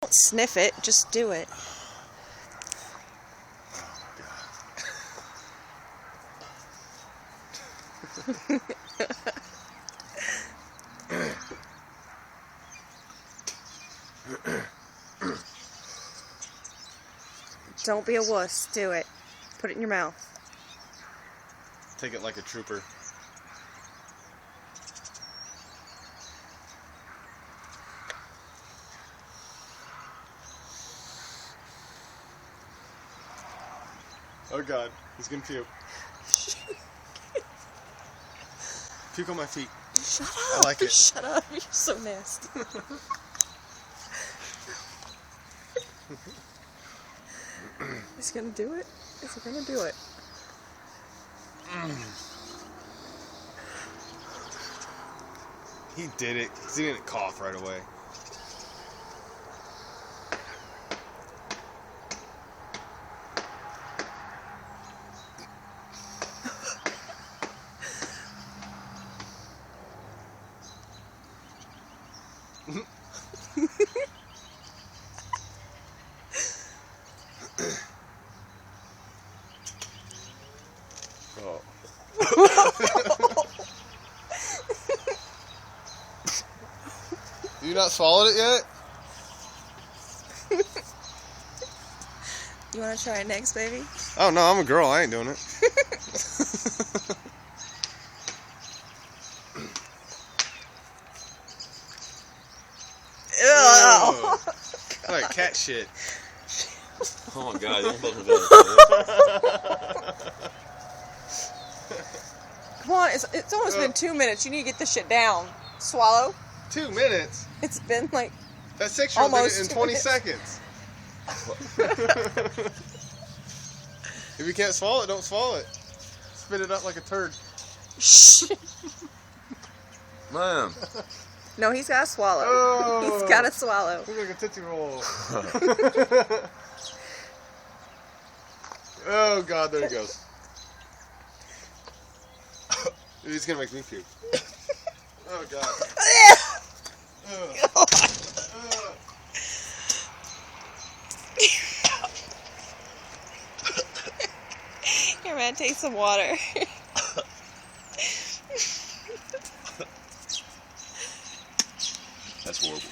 Don't sniff it, just do it. Don't be a wuss, do it. Put it in your mouth. Take it like a trooper. Oh God, he's gonna puke. Puke on my feet. Shut up! I like it. Shut up! You're so nasty. He's gonna do it? Is he gonna do it? He did it. He didn't cough right away. Oh. You not swallowed it yet? You wanna try it next, baby? Oh no, I'm a girl. I ain't doing it. Ew. Like cat shit. Oh my God, don't fucking do that. Come on, it's almost been 2 minutes. You need to get this shit down. Swallow. 2 minutes? It's been like That 6-year-old did it almost in 2 20 minutes. seconds. If you can't swallow it, don't swallow it. Spit it up like a turd. Man. No, he's gotta swallow. Oh. He's gotta swallow. Looks like a Tootsie Roll. Oh God, there he goes. He's gonna make me puke. Oh God. Here, man, take some water. That's horrible.